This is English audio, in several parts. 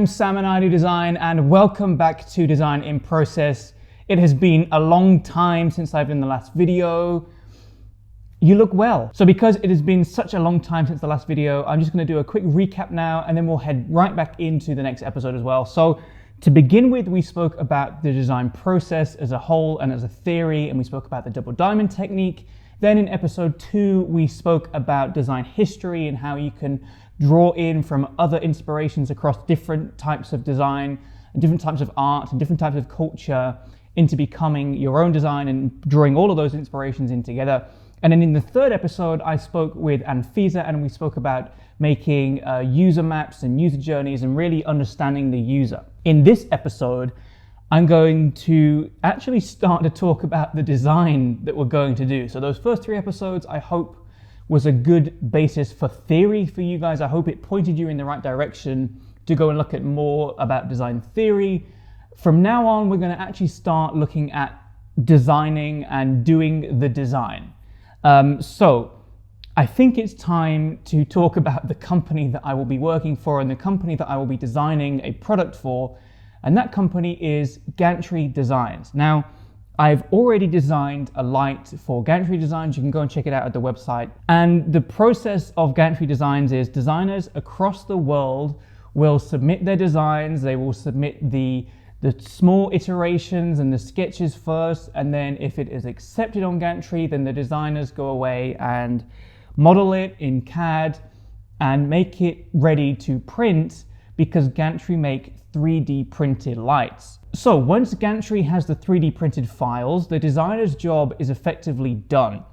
I'm Sam and I Do Design, and welcome back to Design in Process. It has been a long time since I've done the last video. You look well. So because it has been such a long time since the last video, I'm just going to do a quick recap now, and then we'll head right back into the next episode as well. So to begin with, we spoke about the design process as a whole and as a theory, and we spoke about the double diamond technique. Then in episode 2, we spoke about design history and how you can draw in from other inspirations across different types of design and different types of art and different types of culture into becoming your own design and drawing all of those inspirations in together. And then in the third episode, I spoke with Anfisa, and we spoke about making user maps and user journeys and really understanding the user. In this episode, I'm going to actually start to talk about the design that we're going to do. So those first 3 episodes, I hope, was a good basis for theory for you guys. I hope it pointed you in the right direction to go and look at more about design theory. From now on, we're going to actually start looking at designing and doing the design. So I think it's time to talk about the company that I will be working for and the company that I will be designing a product for. And that company is Gantry Designs. Now, I've already designed a light for Gantry Designs. You can go and check it out at the website. And the process of Gantry Designs is designers across the world will submit their designs. They will submit the small iterations and the sketches first. And then if it is accepted on Gantry, then the designers go away and model it in CAD and make it ready to print, because Gantry make 3D printed lights. So once Gantry has the 3D printed files, the designer's job is effectively done.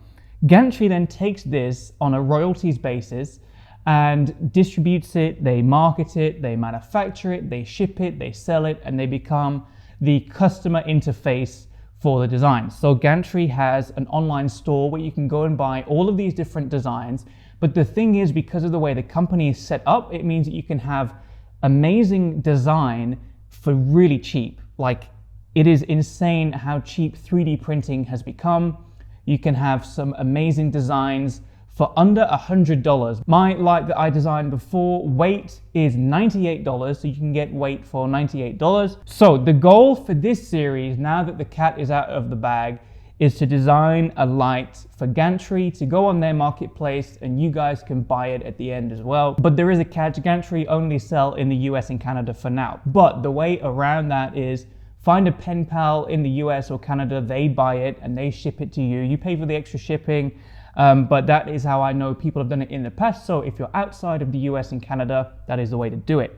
Gantry then takes this on a royalties basis and distributes it, they market it, they manufacture it, they ship it, they sell it, and they become the customer interface for the designs. So Gantry has an online store where you can go and buy all of these different designs. But the thing is, because of the way the company is set up, it means that you can have amazing design for really cheap. Like, it is insane how cheap 3D printing has become. You can have some amazing designs for under $100. My light that I designed before, weight is $98, so you can get weight for $98. So the goal for this series, now that the cat is out of the bag, is to design a light for Gantry to go on their marketplace, and you guys can buy it at the end as well. But there is a catch: Gantry only sell in the US and Canada for now. But the way around that is find a pen pal in the US or Canada, they buy it and they ship it to you. You pay for the extra shipping, but that is how I know people have done it in the past. So if you're outside of the US and Canada, that is the way to do it.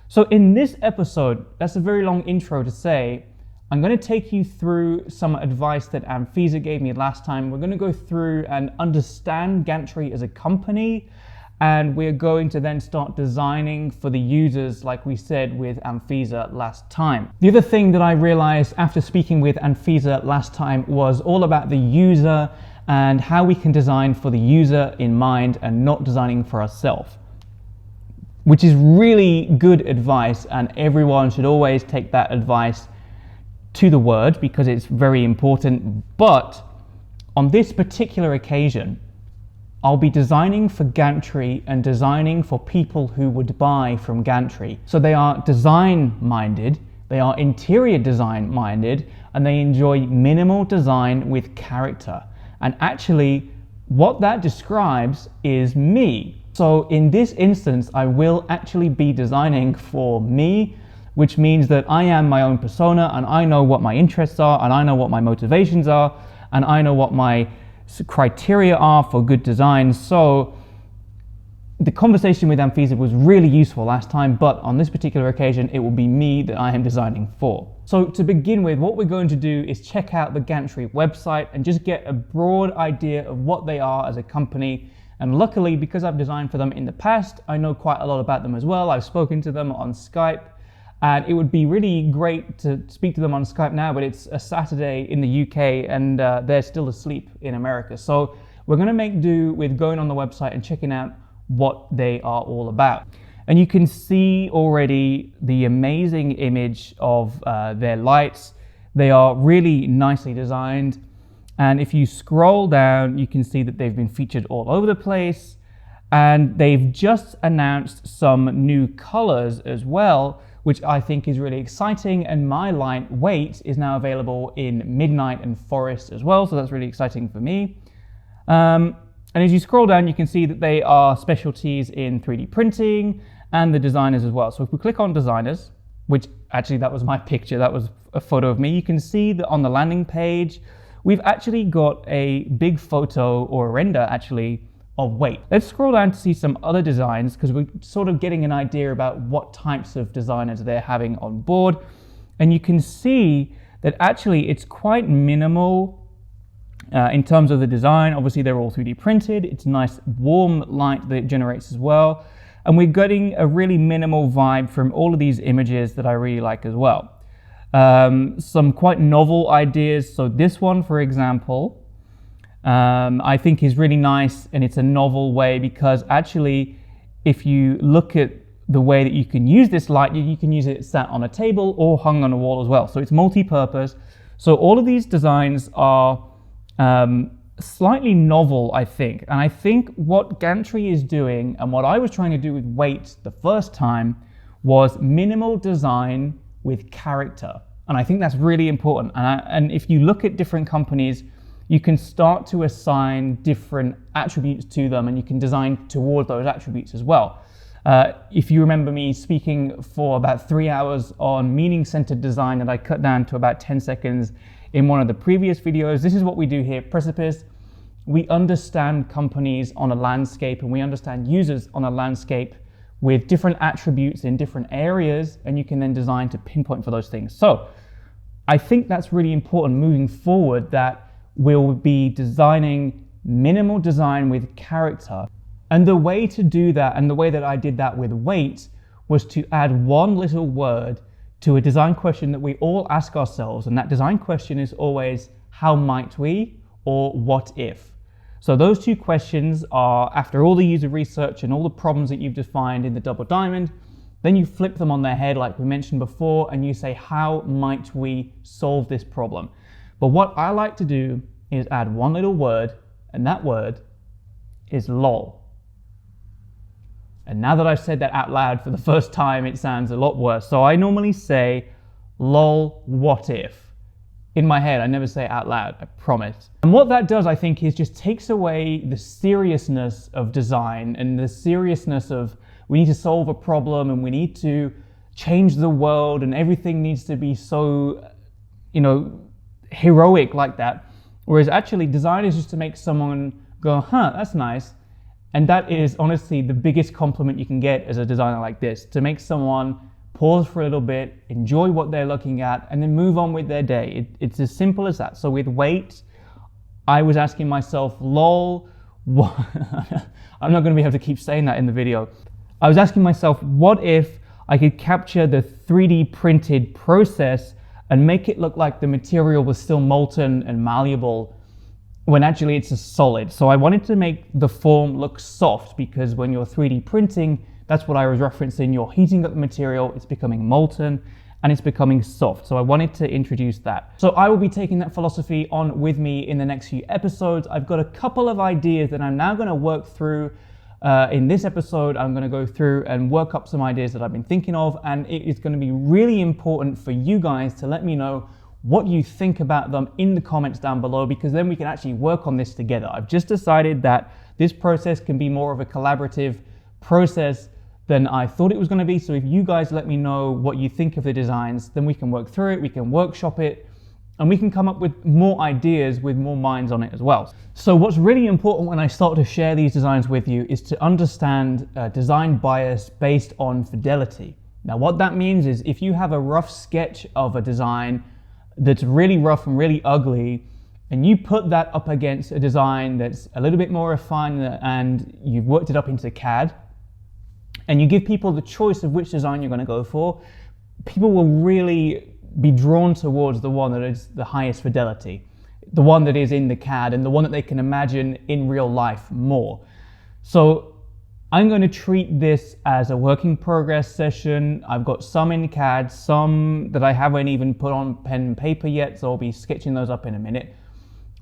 So in this episode, that's a very long intro to say, I'm going to take you through some advice that Anfisa gave me last time. We're going to go through and understand Gantry as a company, and we're going to then start designing for the users, like we said with Anfisa last time. The other thing that I realized after speaking with Anfisa last time was all about the user and how we can design for the user in mind and not designing for ourselves, which is really good advice, and everyone should always take that advice to the word because it's very important. But on this particular occasion, I'll be designing for Gantry and designing for people who would buy from Gantry. So they are design minded, they are interior design minded, and they enjoy minimal design with character. And actually, what that describes is me. So in this instance, I will actually be designing for me, which means that I am my own persona, and I know what my interests are, and I know what my motivations are, and I know what my criteria are for good design. So the conversation with Anfisa was really useful last time, but on this particular occasion, it will be me that I am designing for. So to begin with, what we're going to do is check out the Gantry website and just get a broad idea of what they are as a company. And luckily, because I've designed for them in the past, I know quite a lot about them as well. I've spoken to them on Skype. And it would be really great to speak to them on Skype now, but it's a Saturday in the UK and they're still asleep in America. So we're going to make do with going on the website and checking out what they are all about. And you can see already the amazing image of their lights. They are really nicely designed. And if you scroll down, you can see that they've been featured all over the place. And they've just announced some new colors as well, which I think is really exciting. And my lightweight is now available in Midnight and Forest as well. So that's really exciting for me. And as you scroll down, you can see that they are specialties in 3D printing and the designers as well. So if we click on designers, which actually that was my picture, that was a photo of me, you can see that on the landing page, we've actually got a big photo or a render actually of weight. Let's scroll down to see some other designs because we're sort of getting an idea about what types of designers they're having on board. And you can see that actually it's quite minimal in terms of the design. Obviously they're all 3D printed. It's nice warm light that it generates as well. And we're getting a really minimal vibe from all of these images that I really like as well. Some quite novel ideas. So this one, for example, I think is really nice, and it's a novel way because actually if you look at the way that you can use this light, you can use it sat on a table or hung on a wall as well. So it's multi-purpose. So all of these designs are slightly novel, I think. And I think what Gantry is doing and what I was trying to do with weight the first time was minimal design with character. And I think that's really important. And if you look at different companies, you can start to assign different attributes to them and you can design toward those attributes as well. If you remember me speaking for about 3 hours on meaning-centered design that I cut down to about 10 seconds in one of the previous videos, this is what we do here at Precipice. We understand companies on a landscape and we understand users on a landscape with different attributes in different areas, and you can then design to pinpoint for those things. So I think that's really important moving forward, that we'll be designing minimal design with character. And the way to do that, and the way that I did that with weight, was to add one little word to a design question that we all ask ourselves. And that design question is always, how might we, or what if? So those two questions are, after all the user research and all the problems that you've defined in the double diamond, then you flip them on their head like we mentioned before, and you say, how might we solve this problem? But what I like to do is add one little word, and that word is lol. And now that I've said that out loud for the first time, it sounds a lot worse. So I normally say, lol, what if? In my head, I never say it out loud, I promise. And what that does, I think, is just takes away the seriousness of design and the seriousness of we need to solve a problem and we need to change the world and everything needs to be so, heroic like that. Whereas actually design is just to make someone go, huh, that's nice. And that is honestly the biggest compliment you can get as a designer like this, to make someone pause for a little bit, enjoy what they're looking at, and then move on with their day. It's as simple as that. So with weight, I was asking myself, lol, what? I'm not going to be able to keep saying that in the video. I was asking myself, what if I could capture the 3D printed process and make it look like the material was still molten and malleable when actually it's a solid. So I wanted to make the form look soft, because when you're 3D printing, that's what I was referencing. You're heating up the material, it's becoming molten, and it's becoming soft. So I wanted to introduce that. So I will be taking that philosophy on with me in the next few episodes. I've got a couple of ideas that I'm now going to work through. In this episode, I'm going to go through and work up some ideas that I've been thinking of, and it is going to be really important for you guys to let me know what you think about them in the comments down below, because then we can actually work on this together. I've just decided that this process can be more of a collaborative process than I thought it was going to be. So if you guys let me know what you think of the designs, then we can work through it, we can workshop it, and we can come up with more ideas with more minds on it as well. So what's really important when I start to share these designs with you is to understand design bias based on fidelity. Now what that means is, if you have a rough sketch of a design that's really rough and really ugly, and you put that up against a design that's a little bit more refined and you've worked it up into CAD, and you give people the choice of which design you're going to go for, people will really be drawn towards the one that is the highest fidelity, the one that is in the CAD, and the one that they can imagine in real life more. So I'm going to treat this as a work in progress session. I've got some in CAD, some that I haven't even put on pen and paper yet, so I'll be sketching those up in a minute.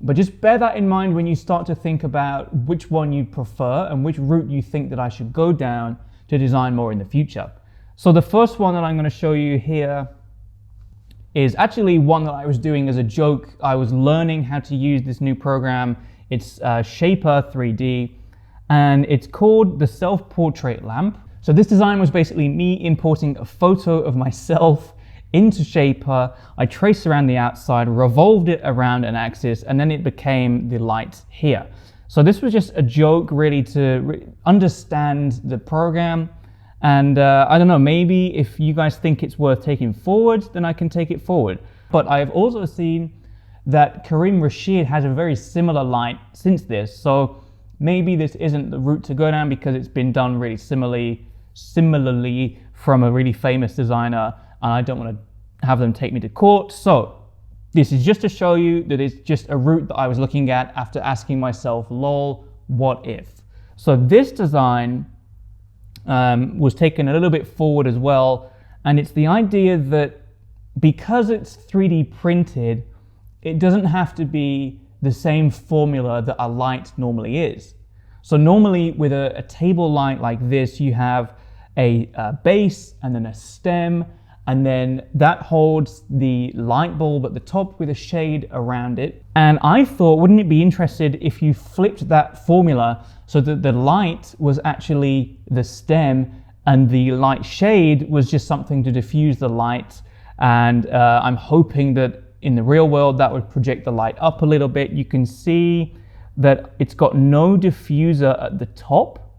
But just bear that in mind when you start to think about which one you prefer and which route you think that I should go down to design more in the future. So the first one that I'm going to show you here is actually one that I was doing as a joke. I was learning how to use this new program. It's Shaper 3D, and it's called the Self-Portrait Lamp. So this design was basically me importing a photo of myself into Shaper. I traced around the outside, revolved it around an axis, and then it became the light here. So this was just a joke really to understand the program. And I don't know, maybe if you guys think it's worth taking forward, then I can take it forward. But I've also seen that Karim Rashid has a very similar light since this. So maybe this isn't the route to go down because it's been done really similarly from a really famous designer, and I don't want to have them take me to court. So this is just to show you that it's just a route that I was looking at after asking myself, lol, what if? So this design was taken a little bit forward as well, and it's the idea that because it's 3D printed, it doesn't have to be the same formula that a light normally is. So normally with a table light like this, you have a base and then a stem, and then that holds the light bulb at the top with a shade around it. And I thought, wouldn't it be interesting if you flipped that formula so that the light was actually the stem and the light shade was just something to diffuse the light. And I'm hoping that in the real world that would project the light up a little bit. You can see that it's got no diffuser at the top.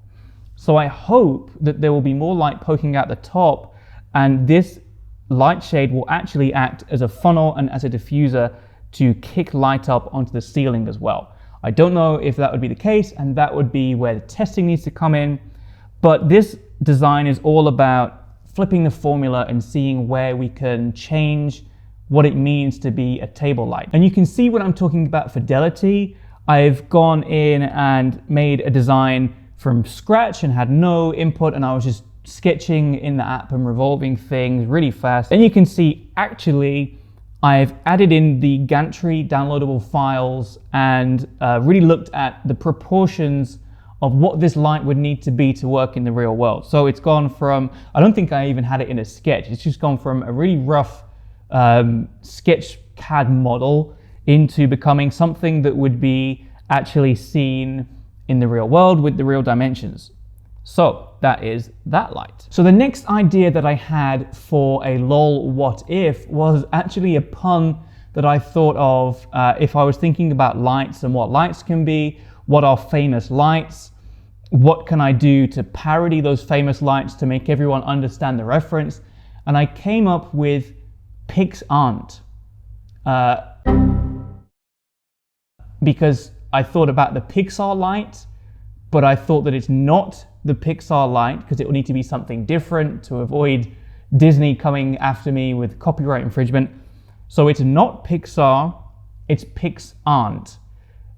So I hope that there will be more light poking out the top, and this light shade will actually act as a funnel and as a diffuser to kick light up onto the ceiling as well. I don't know if that would be the case, and that would be where the testing needs to come in. But this design is all about flipping the formula and seeing where we can change what it means to be a table light. And you can see when I'm talking about fidelity, I've gone in and made a design from scratch and had no input, and I was just sketching in the app and revolving things really fast. And you can see actually I've added in the Gantry downloadable files and really looked at the proportions of what this light would need to be to work in the real world. So it's gone from, I don't think I even had it in a sketch, it's just gone from a really rough sketch CAD model into becoming something that would be actually seen in the real world with the real dimensions. So that is that light. So the next idea that I had for a lol what if was actually a pun that I thought of if I was thinking about lights and what lights can be, what are famous lights, what can I do to parody those famous lights to make everyone understand the reference, and I came up with pics aren't. Because I thought about the Pixar light, but I thought that it's not the Pixar light because it will need to be something different to avoid Disney coming after me with copyright infringement. So it's not Pixar, it's pics aren't.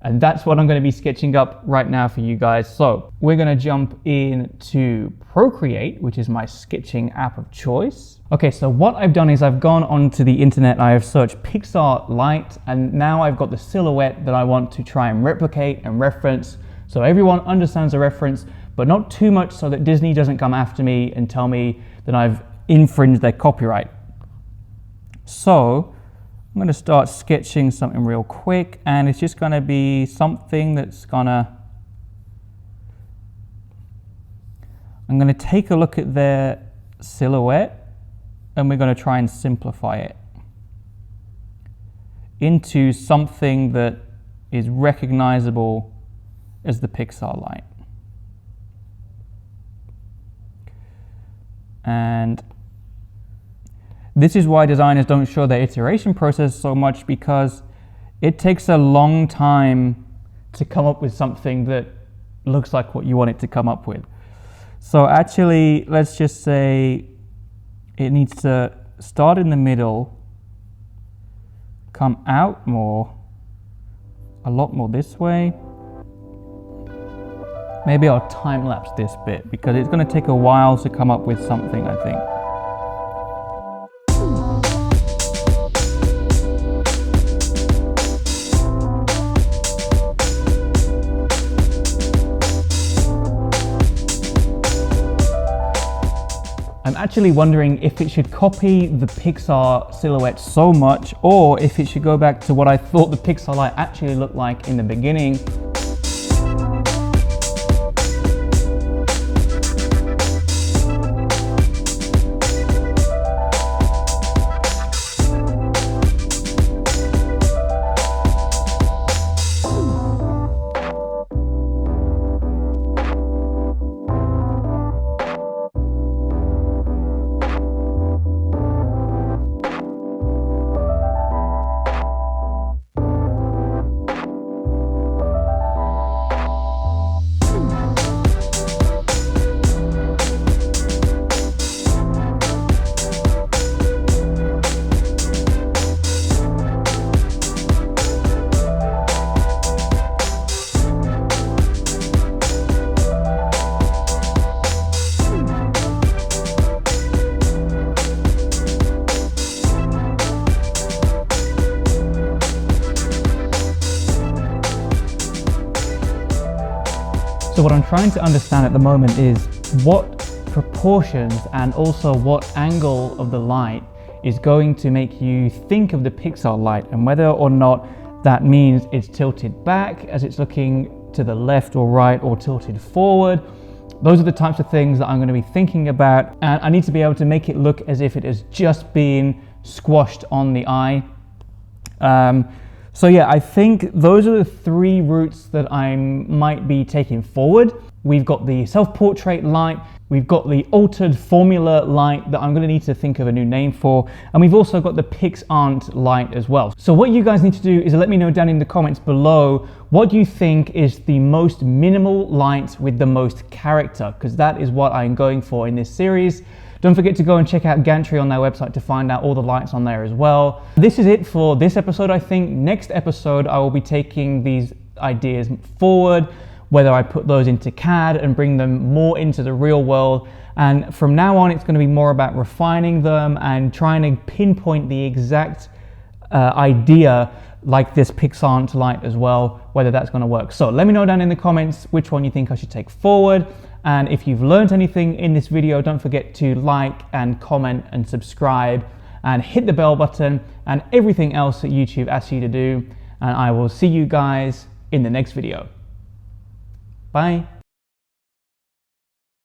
And that's what I'm going to be sketching up right now for you guys. So we're going to jump into Procreate, which is my sketching app of choice. Okay, so what I've done is I've gone onto the internet, I have searched Pixar light, and now I've got the silhouette that I want to try and replicate and reference so everyone understands the reference, but not too much so that Disney doesn't come after me and tell me that I've infringed their copyright. So I'm going to start sketching something real quick, and it's just going to be something that's I'm going to take a look at their silhouette, and we're going to try and simplify it into something that is recognizable as the Pixar light. And this is why designers don't show their iteration process so much, because it takes a long time to come up with something that looks like what you want it to come up with. So actually, let's just say it needs to start in the middle, come out more, a lot more this way. Maybe I'll time lapse this bit because it's going to take a while to come up with something, I think. I'm actually wondering if it should copy the Pixar silhouette so much, or if it should go back to what I thought the Pixar light actually looked like in the beginning. So what I'm trying to understand at the moment is what proportions and also what angle of the light is going to make you think of the Pixar light, and whether or not that means it's tilted back as it's looking to the left or right, or tilted forward. Those are the types of things that I'm going to be thinking about, and I need to be able to make it look as if it has just been squashed on the eye. So yeah, I think those are the three routes that I might be taking forward. We've got the self-portrait light, we've got the altered formula light that I'm going to need to think of a new name for, and we've also got the PixArt light as well. So what you guys need to do is let me know down in the comments below, what do you think is the most minimal light with the most character? Because that is what I'm going for in this series. Don't forget to go and check out Gantry on their website to find out all the lights on there as well. This is it for this episode, I think. Next episode, I will be taking these ideas forward, whether I put those into CAD and bring them more into the real world. And from now on, it's going to be more about refining them and trying to pinpoint the exact idea, like this PixArt light as well, whether that's going to work. So let me know down in the comments which one you think I should take forward. And if you've learned anything in this video, don't forget to like and comment and subscribe and hit the bell button and everything else that YouTube asks you to do. And I will see you guys in the next video. Bye.